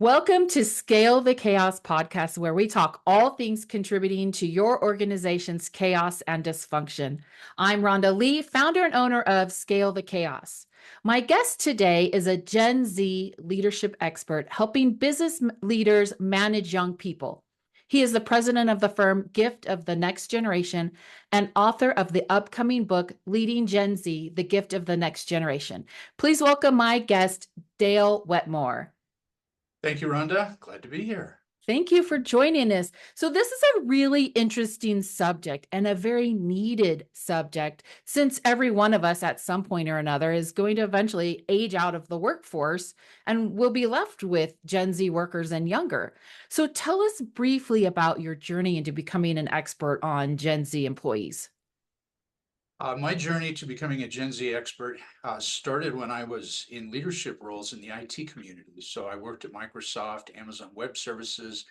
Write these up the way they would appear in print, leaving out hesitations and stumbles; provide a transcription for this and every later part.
Welcome to Scale the Chaos podcast, where we talk all things contributing to your organization's chaos and dysfunction. I'm Rhonda Lea, founder and owner of Scale the Chaos. My guest today is a Gen Z leadership expert helping business leaders manage young people. He is the president of the firm Gift of the Next Generation and author of the upcoming book, Leading Gen Z, The Gift of the Next Generation. Please welcome my guest, Dale Wetmore. Thank you, Rhonda. Glad to be here. Thank you for joining us. So this is a really interesting subject and a very needed subject, since every one of us at some point or another is going to eventually age out of the workforce and will be left with Gen Z workers and younger. So tell us briefly about your journey into becoming an expert on Gen Z employees. My journey to becoming a Gen Z expert started when I was in leadership roles in the IT community. So I worked at Microsoft, Amazon Web Services,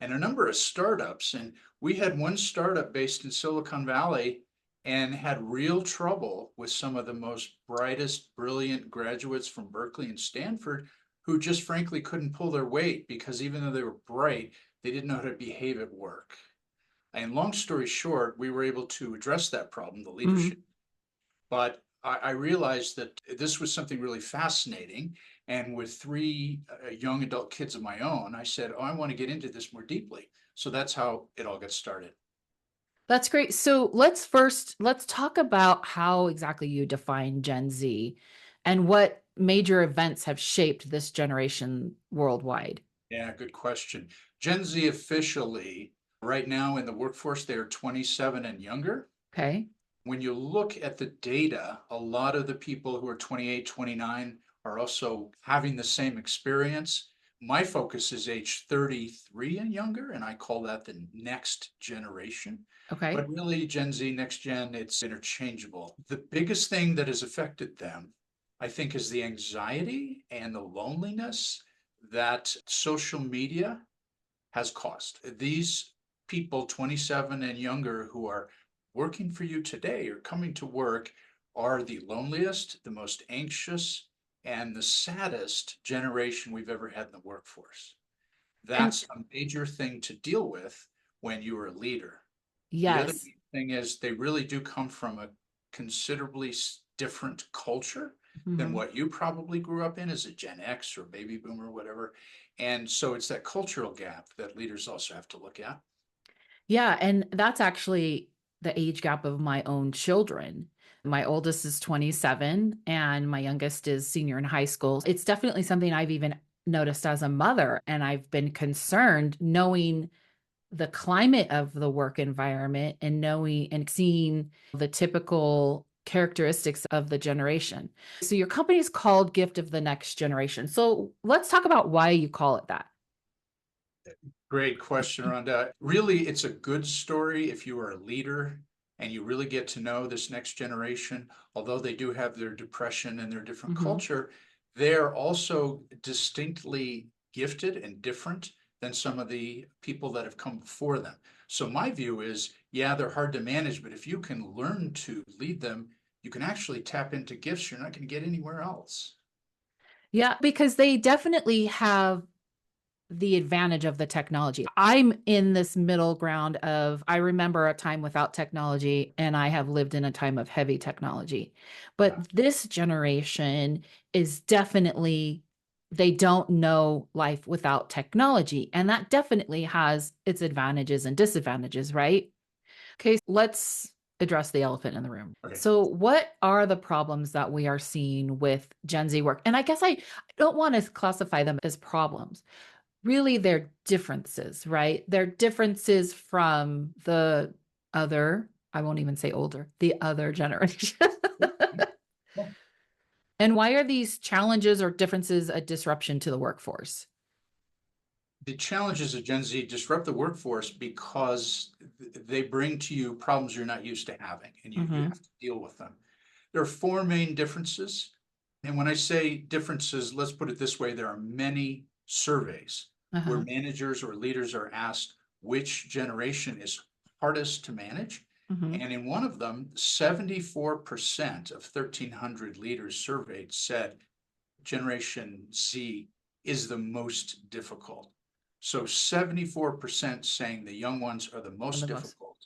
and a number of startups. And we had one startup based in Silicon Valley and had real trouble with some of the most brightest, brilliant graduates from Berkeley and Stanford who just frankly couldn't pull their weight because even though they were bright, they didn't know how to behave at work. And long story short, we were able to address that problem, the leadership. But I realized that this was something really fascinating. And with three young adult kids of my own, I said, oh, I want to get into this more deeply. So that's how it all got started. That's great. So let's talk about how exactly you define Gen Z and what major events have shaped this generation worldwide. Yeah, good question. Gen Z officially, right now in the workforce, they are 27 and younger. Okay. When you look at the data, a lot of the people who are 28, 29 are also having the same experience. My focus is age 33 and younger, and I call that the next generation. Okay. But really, Gen Z, next gen, it's interchangeable. The biggest thing that has affected them, I think, is the anxiety and the loneliness that social media has caused. These people, 27 and younger, who are working for you today or coming to work are the loneliest, the most anxious, and the saddest generation we've ever had in the workforce. And That's a major thing to deal with when you are a leader. The other yes. thing is they really do come from a considerably different culture than Mhm. what you probably grew up in as a Gen X or baby boomer or whatever. And so it's that cultural gap that leaders also have to look at. Yeah, and that's actually the age gap of my own children. My oldest is 27 and my youngest is senior in high school. It's definitely something I've even noticed as a mother, and I've been concerned knowing the climate of the work environment and knowing and seeing the typical characteristics of the generation. So your company is called Gift of the Next Generation. So let's talk about why you call it that. Great question, Rhonda. Really, it's a good story if you are a leader and you really get to know this next generation. Although they do have their depression and their different Mhm. culture, they're also distinctly gifted and different than some of the people that have come before them. So my view is, yeah, they're hard to manage, but if you can learn to lead them, you can actually tap into gifts you're not going to get anywhere else. Yeah, because they definitely have the advantage of the technology. I'm in this middle ground of I remember a time without technology and I have lived in a time of heavy technology. But Yeah. this generation is definitely they don't know life without technology, and that definitely has its advantages and disadvantages, right? Okay, let's address the elephant in the room. Okay. So, what are the problems that we are seeing with Gen Z work? And I guess I don't want to classify them as problems. Really, they're differences, right? They're differences from the other, I won't even say older, the other generation. And why are these challenges or differences a disruption to the workforce? The challenges of Gen Z disrupt the workforce because they bring to you problems you're not used to having, and you Hmm. have to deal with them. There are four main differences. And when I say differences, let's put it this way, there are many surveys where Uh-huh. managers or leaders are asked which generation is hardest to manage. Hmm. And in one of them, 74% of 1,300 leaders surveyed said Generation Z is the most difficult. So 74% saying the young ones are the most The most. difficult.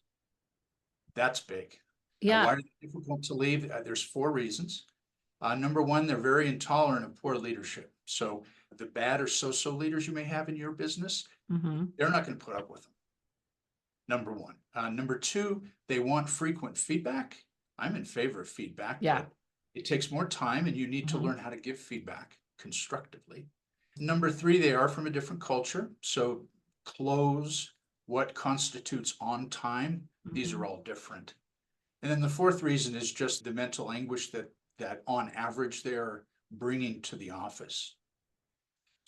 That's big. Yeah. Why are they difficult to lead? There's 4 reasons. Number one, they're very intolerant of poor leadership. So the bad or so-so leaders you may have in your business, Mm-hmm. they're not going to put up with them. Number one. Number two, they want frequent feedback. I'm in favor of feedback, Yeah. but it takes more time and you need to Mm-hmm. learn how to give feedback constructively. Number three, they are from a different culture. So close, what constitutes on time, these are all different. And then the fourth reason is just the mental anguish that on average they're bringing to the office.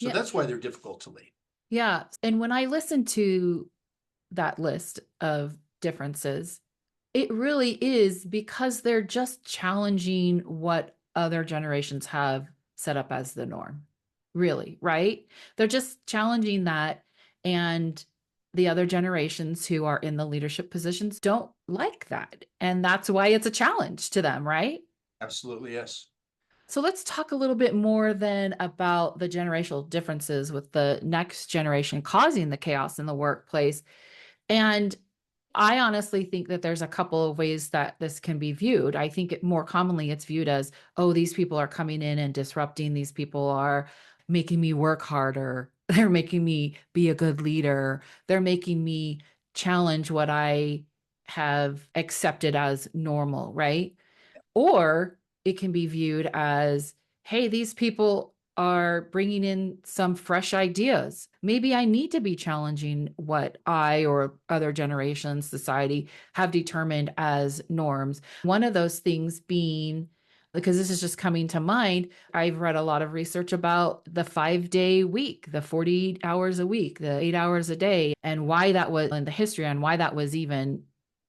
So Yeah. that's why they're difficult to lead. Yeah. And when I listen to that list of differences, it really is because they're just challenging what other generations have set up as the norm. Really, right? They're just challenging that. And the other generations who are in the leadership positions don't like that. And that's why it's a challenge to them, right? Absolutely, yes. So let's talk a little bit more then about the generational differences with the next generation causing the chaos in the workplace. And I honestly think that there's a couple of ways that this can be viewed. I think more commonly it's viewed as, oh, these people are coming in and disrupting. These people are making me work harder. They're making me be a good leader. They're making me challenge what I have accepted as normal, right? Or it can be viewed as, hey, these people are bringing in some fresh ideas. Maybe I need to be challenging what I or other generations, society have determined as norms. One of those things being, because this is just coming to mind, I've read a lot of research about the 5-day week, the 40 hours a week, the 8 hours a day, and why that was in the history and why that was even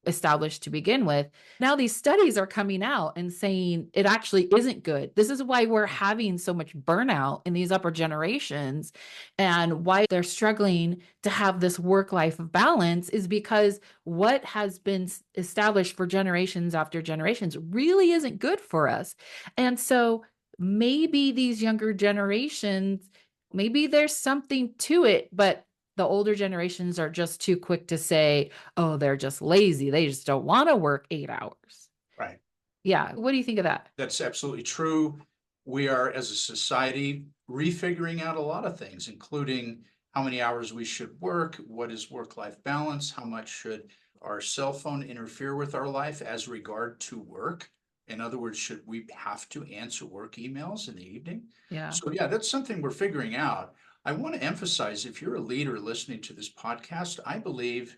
established to begin with. Now these studies are coming out and saying it actually isn't good. This is why we're having so much burnout in these upper generations and why they're struggling to have this work-life balance is because what has been established for generations after generations really isn't good for us. And so maybe these younger generations, maybe there's something to it, but the older generations are just too quick to say, oh, they're just lazy. They just don't want to work 8 hours. Right. Yeah. What do you think of that? That's absolutely true. We are, as a society, refiguring out a lot of things, including how many hours we should work, what is work-life balance, how much should our cell phone interfere with our life as regard to work. In other words, should we have to answer work emails in the evening? Yeah. So yeah, that's something we're figuring out. I want to emphasize, if you're a leader listening to this podcast, I believe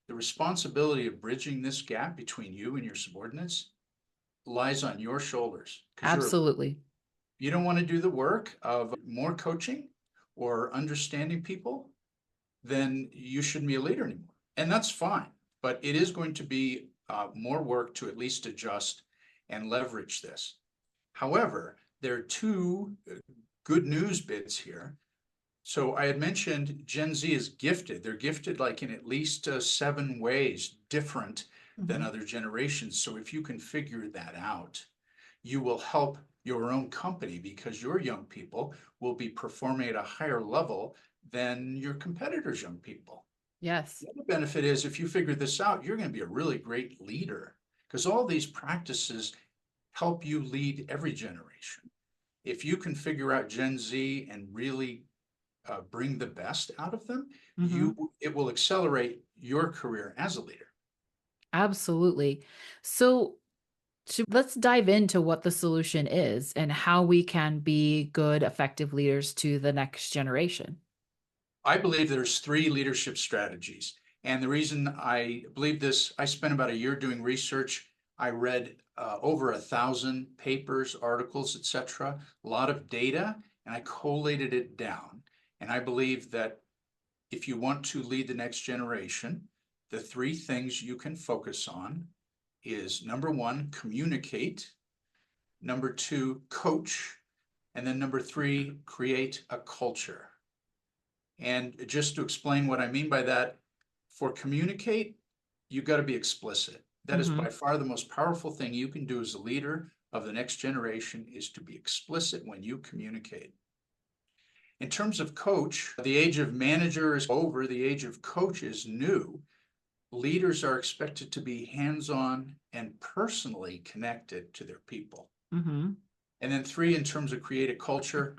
the responsibility of bridging this gap between you and your subordinates lies on your shoulders, because Absolutely. you don't want to do the work of more coaching or understanding people, then you shouldn't be a leader anymore. And that's fine, but it is going to be more work to at least adjust and leverage this. However, there are two good news bits here. So I had mentioned Gen Z is gifted. They're gifted like in at least 7 ways different than Mhm. other generations. So if you can figure that out, you will help your own company because your young people will be performing at a higher level than your competitors' young people. Yes. The other benefit is if you figure this out, you're going to be a really great leader because all these practices help you lead every generation. If you can figure out Gen Z and really bring the best out of them, Mhm. it will accelerate your career as a leader. Absolutely. So let's dive into what the solution is and how we can be good, effective leaders to the next generation. I believe there's 3 leadership strategies. And the reason I believe this, I spent about a year doing research. I read over 1,000 papers, articles, etc., a lot of data, and I collated it down. And I believe that if you want to lead the next generation, the 3 things you can focus on is number 1, communicate, number 2, coach, and then number 3, create a culture. And just to explain what I mean by that, for communicate, you've got to be explicit. That is by Mhm. far the most powerful thing you can do as a leader of the next generation is to be explicit when you communicate. In terms of coach, the age of manager is over, the age of coach is new. Leaders are expected to be hands-on and personally connected to their people. Mm-hmm. And then three, in terms of create a culture,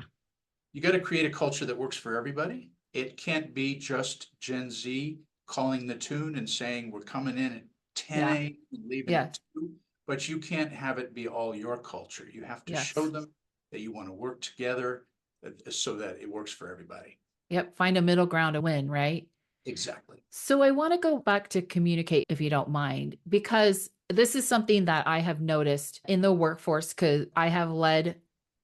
you got to create a culture that works for everybody. It can't be just Gen Z calling the tune and saying we're coming in at 10 Yeah. a.m. and leaving Yeah. at 2, but you can't have it be all your culture. You have to show Yes. them that you want to work together so that it works for everybody. Yep. Find a middle ground to win, right? Exactly. So I want to go back to communicate, if you don't mind, because this is something that I have noticed in the workforce because I have led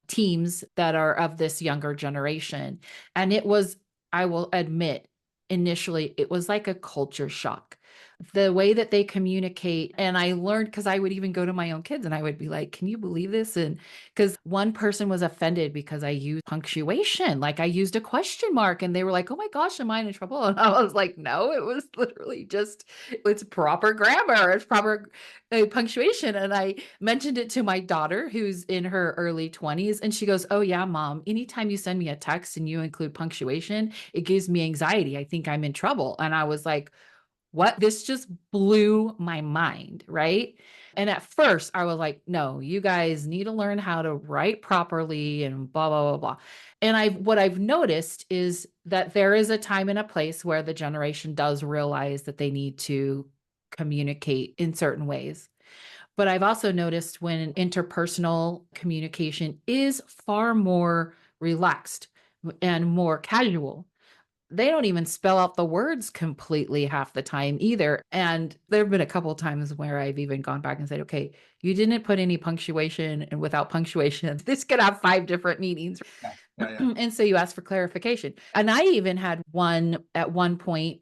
teams that are of this younger generation. And it was, I will admit, initially, it was like a culture shock. The way that they communicate. And I learned because I would even go to my own kids and I would be like, can you believe this? And because one person was offended because I used punctuation, like I used a question mark, and they were like, oh my gosh, am I in trouble? And I was like, no, it was literally just, it's proper grammar, it's proper punctuation. And I mentioned it to my daughter who's in her early 20s, and she goes, oh yeah, mom, anytime you send me a text and you include punctuation, it gives me anxiety. I think I'm in trouble. And I was like, what? This just blew my mind, right? And at first I was like, no, you guys need to learn how to write properly and blah, blah, blah, blah. And what I've noticed is that there is a time and a place where the generation does realize that they need to communicate in certain ways. But I've also noticed when interpersonal communication is far more relaxed and more casual, they don't even spell out the words completely half the time either. And there have been a couple of times where I've even gone back and said, okay, you didn't put any punctuation, and without punctuation, this could have 5 different meanings. Yeah, yeah, yeah. And so you ask for clarification. And I even had one at one point,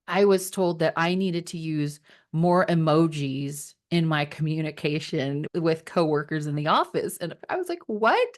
I was told that I needed to use more emojis in my communication with coworkers in the office. And I was like, what?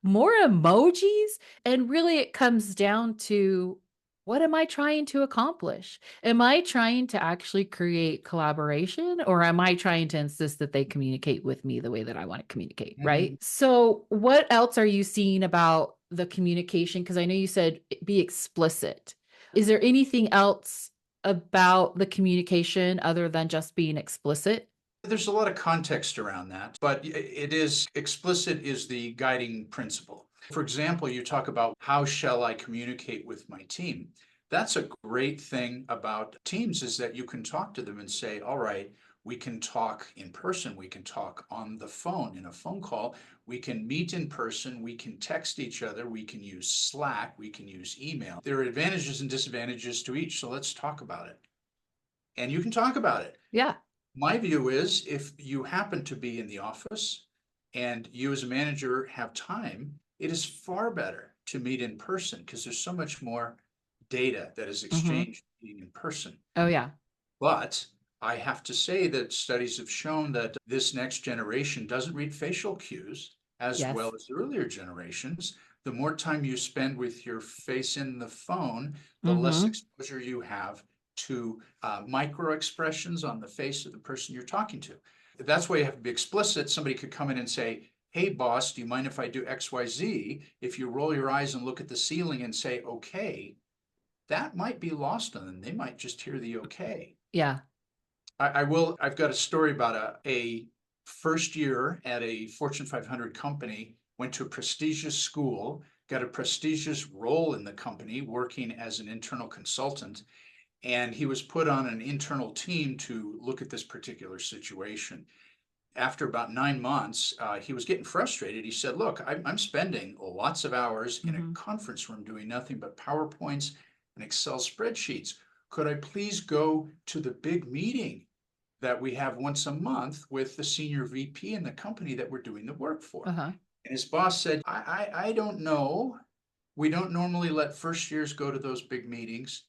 More emojis? And really, it comes down to what am I trying to accomplish? Am I trying to actually create collaboration, or am I trying to insist that they communicate with me the way that I want to communicate? Mhm. Right. So, what else are you seeing about the communication? Because I know you said be explicit. Is there anything else about the communication other than just being explicit? There's a lot of context around that, but it is explicit is the guiding principle. For example, you talk about how shall I communicate with my team? That's a great thing about teams is that you can talk to them and say, all right, we can talk in person, we can talk on the phone in a phone call, we can meet in person, we can text each other, we can use Slack, we can use email. There are advantages and disadvantages to each, so let's talk about it. And you can talk about it. Yeah. My view is if you happen to be in the office and you as a manager have time, it is far better to meet in person because there's so much more data that is Hmm. exchanged meeting in person. Oh, yeah. But I have to say that studies have shown that this next generation doesn't read facial cues as Yes. well as the earlier generations. The more time you spend with your face in the phone, the less Hmm. exposure you have to micro expressions on the face of the person you're talking to. That's why you have to be explicit. Somebody could come in and say, hey, boss, do you mind if I do XYZ? If you roll your eyes and look at the ceiling and say, okay, that might be lost on them. They might just hear the okay. Yeah. I've got a story about a first year at a Fortune 500 company, went to a prestigious school, got a prestigious role in the company working as an internal consultant. And he was put on an internal team to look at this particular situation. After about 9 months, he was getting frustrated. He said, look, I'm spending lots of hours in a Hmm. conference room doing nothing but PowerPoints and Excel spreadsheets. Could I please go to the big meeting that we have once a month with the senior VP in the company that we're doing the work for? Uh-huh. And his boss said, I don't know. We don't normally let first years go to those big meetings.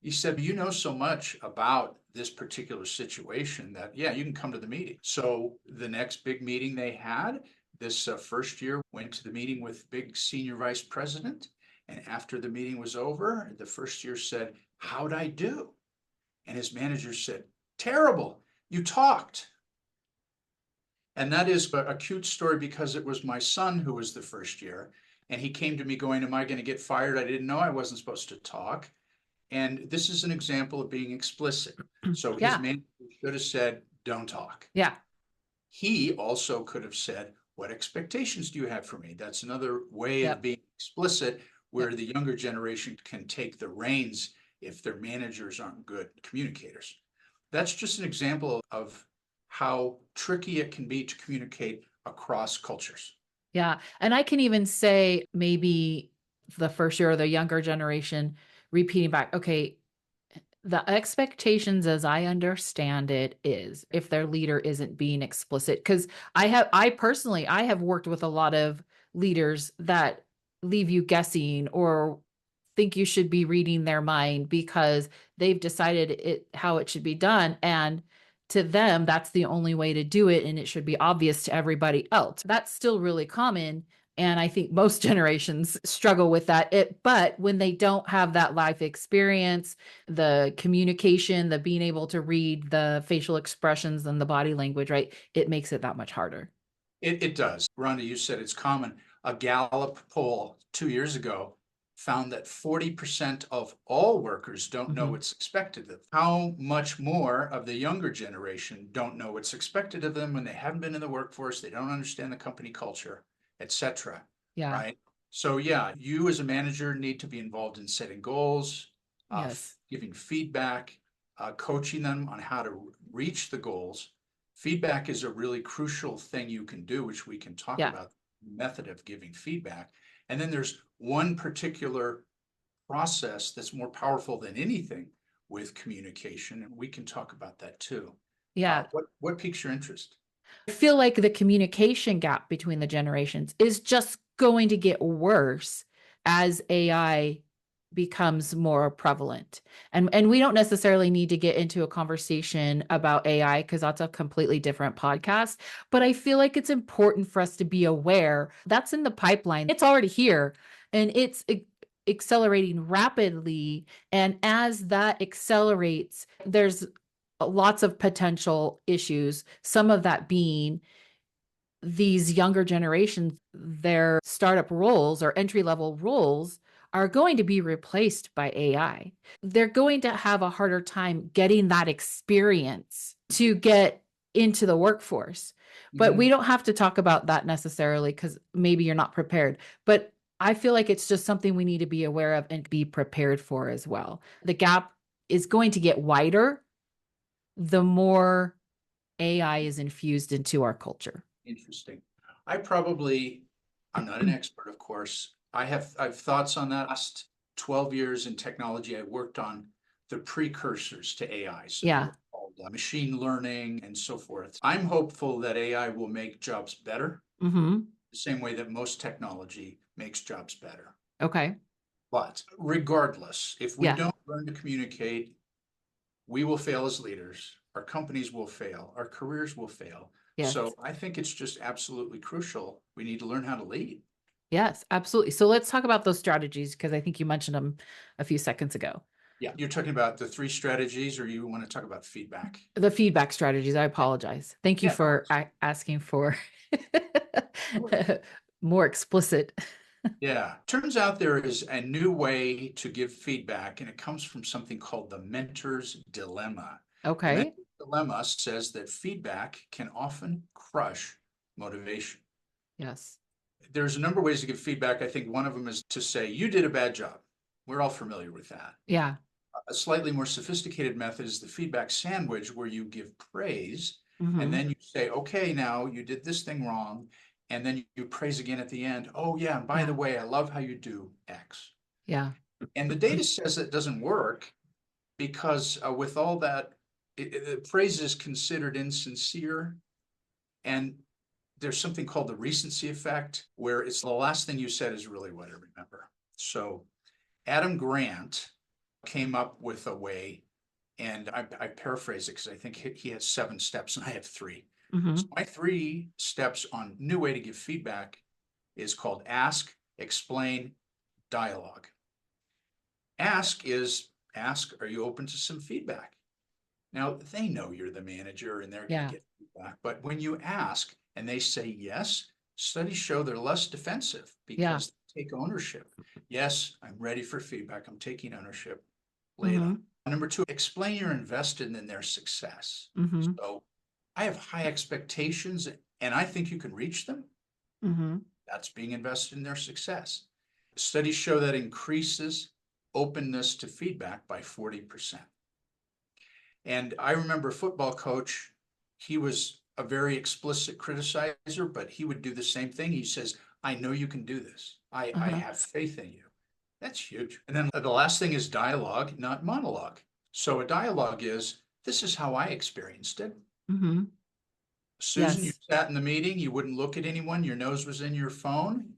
He said, you know so much about this particular situation that, yeah, you can come to the meeting. So the next big meeting they had, this first year went to the meeting with big senior vice president. And after the meeting was over, the first year said, how'd I do? And his manager said, terrible, you talked. And that is a cute story because it was my son who was the first year. And he came to me going, am I going to get fired? I didn't know I wasn't supposed to talk. And this is an example of being explicit. So his Yeah. manager should have said, don't talk. Yeah. He also could have said, what expectations do you have for me? That's another way of Yep. being explicit, where Yep. the younger generation can take the reins if their managers aren't good communicators. That's just an example of how tricky it can be to communicate across cultures. Yeah. And I can even say maybe the first year or the younger generation repeating back, okay, the expectations as I understand it is if their leader isn't being explicit, because I personally, I have worked with a lot of leaders that leave you guessing or think you should be reading their mind because they've decided it how it should be done. And to them, that's the only way to do it. And it should be obvious to everybody else. That's still really common. And I think most generations struggle with that. But when they don't have that life experience, the communication, the being able to read the facial expressions and the body language, right? It makes it that much harder. It does. Rhonda, you said it's common. A Gallup poll 2 years ago found that 40% of all workers don't know Mhm. what's expected of them. How much more of the younger generation don't know what's expected of them when they haven't been in the workforce, they don't understand the company culture, etc. Yeah. Right? So yeah, you as a manager need to be involved in setting goals, Yes. giving feedback, coaching them on how to reach the goals. Feedback is a really crucial thing you can do, which we can talk Yeah. about the method of giving feedback. And then there's one particular process that's more powerful than anything with communication, and we can talk about that too. Yeah. What piques your interest? I feel like the communication gap between the generations is just going to get worse as AI becomes more prevalent. And we don't necessarily need to get into a conversation about AI because that's a completely different podcast, but I feel like it's important for us to be aware that's in the pipeline. It's already here and it's accelerating rapidly, and as that accelerates, there's lots of potential issues, some of that being these younger generations, their startup roles or entry level roles are going to be replaced by AI. They're going to have a harder time getting that experience to get into the workforce. But we Mhm. don't have to talk about that necessarily because maybe you're not prepared. But I feel like it's just something we need to be aware of and be prepared for as well. The gap is going to get wider the more AI is infused into our culture. Interesting. I'm not an expert, of course. I've thoughts on that. Last 12 years in technology, I worked on the precursors to AI. So they Yeah. were called machine learning and so forth. I'm hopeful that AI will make jobs better, Mhm. the same way that most technology makes jobs better. Okay. But regardless, if we Yeah. don't learn to communicate, we will fail as leaders. Our companies will fail. Our careers will fail. Yes. So I think it's just absolutely crucial. We need to learn how to lead. Yes, absolutely. So let's talk about those strategies because I think you mentioned them a few seconds ago. Yeah. You're talking about the three strategies, or you want to talk about feedback? The feedback strategies, I apologize. Thank you Yeah, no for asking for more explicit. Yeah. Turns out there is a new way to give feedback, and it comes from something called the mentor's dilemma. The Okay. mentor's dilemma says that feedback can often crush motivation. Yes. There's a number of ways to give feedback. I think one of them is to say, you did a bad job. We're all familiar with that. Yeah. A slightly more sophisticated method is the feedback sandwich, where you give praise and Mhm. then you say, okay, now you did this thing wrong. And then you praise again at the end. Oh, yeah. And by the Yeah. way, I love how you do X. Yeah. And the data says that doesn't work because with all that, praise is considered insincere. And there's something called the recency effect, where it's the last thing you said is really what I remember. So Adam Grant came up with a way, and I paraphrase it because I think he has 7 steps and I have 3. So Mhm. my 3 steps on new way to give feedback is called ask, explain, dialogue. Ask, are you open to some feedback? Now they know you're the manager and they're going to Yeah. get feedback, but when you ask and they say yes, studies show they're less defensive Yeah. because Take ownership. Yes, I'm ready for feedback. I'm taking ownership. Lay it Mm-hmm. on. Number two, explain you're invested in their success. Mm-hmm. So I have high expectations and I think you can reach them. Mm-hmm. That's being invested in their success. Studies show that increases openness to feedback by 40%. And I remember a football coach, he was a very explicit criticizer, but he would do the same thing. He says, I know you can do this. I Uh-huh. have faith in you. That's huge. And then the last thing is dialogue, not monologue. So a dialogue is, this is how I experienced it. Mm-hmm. Susan, you Yes. sat in the meeting, you wouldn't look at anyone, your nose was in your phone,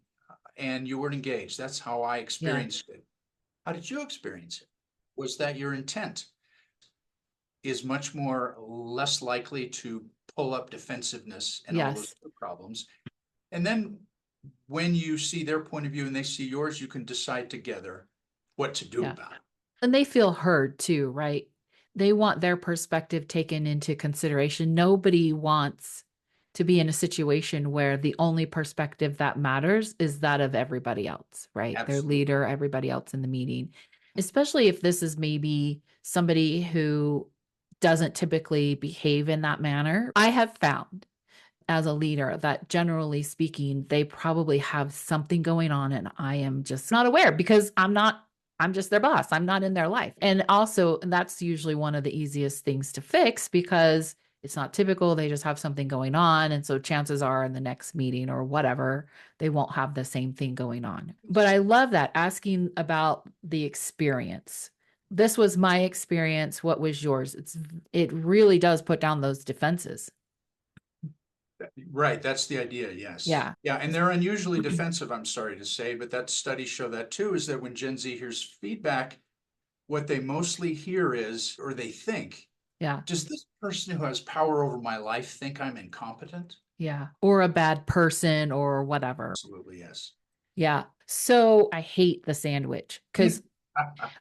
and you weren't engaged. That's how I Yeah. experienced it. How did you experience it? Was that your intent? Is much more less likely to pull up defensiveness and all those Yes. other problems. And then when you see their point of view and they see yours, you can decide together what to do Yeah. about it. And they feel heard too, right? They want their perspective taken into consideration. Nobody wants to be in a situation where the only perspective that matters is that of everybody else, right? Their Absolutely. leader, everybody else in the meeting, especially if this is maybe somebody who doesn't typically behave in that manner. I have found as a leader that generally speaking, they probably have something going on and I am just not aware because I'm just their boss. I'm not in their life. And also, that's usually one of the easiest things to fix because it's not typical. They just have something going on. And so chances are in the next meeting or whatever, they won't have the same thing going on. But I love that asking about the experience. This was my experience. What was yours? It really does put down those defenses. Right, that's the idea, yes. Yeah. Yeah, and they're unusually defensive, I'm sorry to say, but that studies show that too, is that when Gen Z hears feedback, what they mostly hear is, or they think, Yeah. does this person who has power over my life think I'm incompetent? Yeah. Or a bad person or whatever. Absolutely, yes. Yeah. So I hate the sandwich because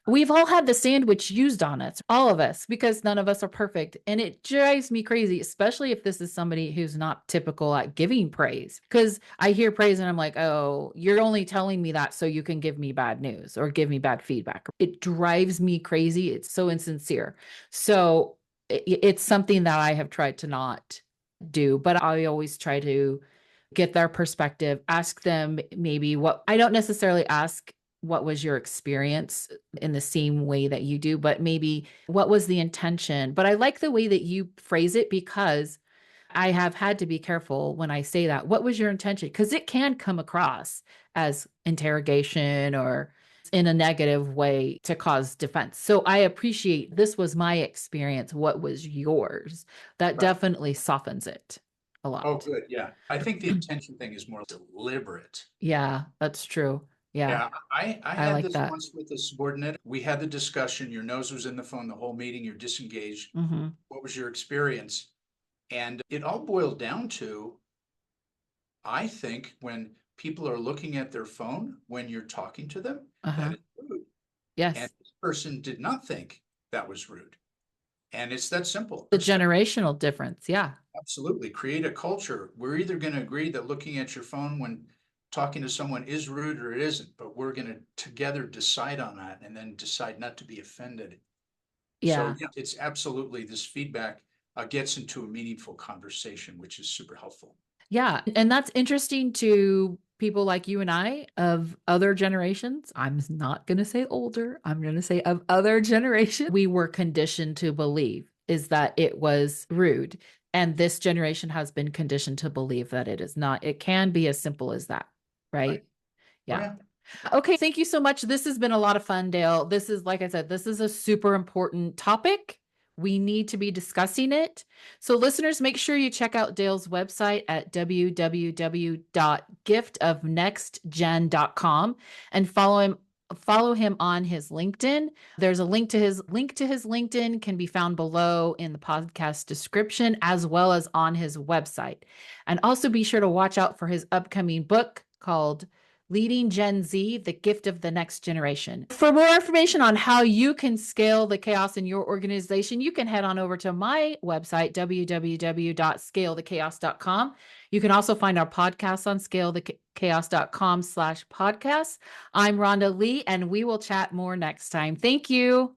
we've all had the sandwich used on us, all of us, because none of us are perfect. And it drives me crazy, especially if this is somebody who's not typical at giving praise. Because I hear praise and I'm like, oh, you're only telling me that so you can give me bad news or give me bad feedback. It drives me crazy. It's so insincere. So it's something that I have tried to not do, but I always try to get their perspective, ask them maybe what I don't necessarily ask what was your experience in the same way that you do, but maybe what was the intention? But I like the way that you phrase it because I have had to be careful when I say that. What was your intention? Because it can come across as interrogation or in a negative way to cause defense. So I appreciate this was my experience. What was yours? That Right. definitely softens it a Oh, lot. good, yeah. I think the intention thing is more deliberate. Yeah, that's true. Yeah, Yeah, I I had like this that. once with a subordinate. We had the discussion, your nose was in the phone the whole meeting, you're disengaged. Hmm. What was your experience? And it all boiled down to, I think when people are looking at their phone when you're talking to them, that Uh-huh. is rude. And Yes. this person did not think that was rude. And it's that simple. The generational difference. Yeah. Absolutely. Create a culture. We're either going to agree that looking at your phone when talking to someone is rude or it isn't, but we're going to together decide on that and then decide not to be offended. So Yeah. yeah, it's absolutely this feedback gets into a meaningful conversation, which is super helpful. Yeah. And that's interesting to people like you and I of other generations. I'm not going to say older. I'm going to say of other generations. We were conditioned to believe is that it was rude. And this generation has been conditioned to believe that it is not. It can be as simple as that. Right. Right. Oh Yeah. yeah. Okay, thank you so much. This has been a lot of fun, Dale. This is, like I said, this is a super important topic. We need to be discussing it. So, listeners, make sure you check out Dale's website at www.giftofnextgen.com and follow him on his LinkedIn. There's a link to his LinkedIn can be found below in the podcast description as well as on his website. And also be sure to watch out for his upcoming book called Leading Gen Z, the gift of the next generation. For more information on how you can scale the chaos in your organization, you can head on over to my website, www.scalethechaos.com. You can also find our podcast on scalethechaos.com/podcast. I'm Rhonda Lea, and we will chat more next time. Thank you.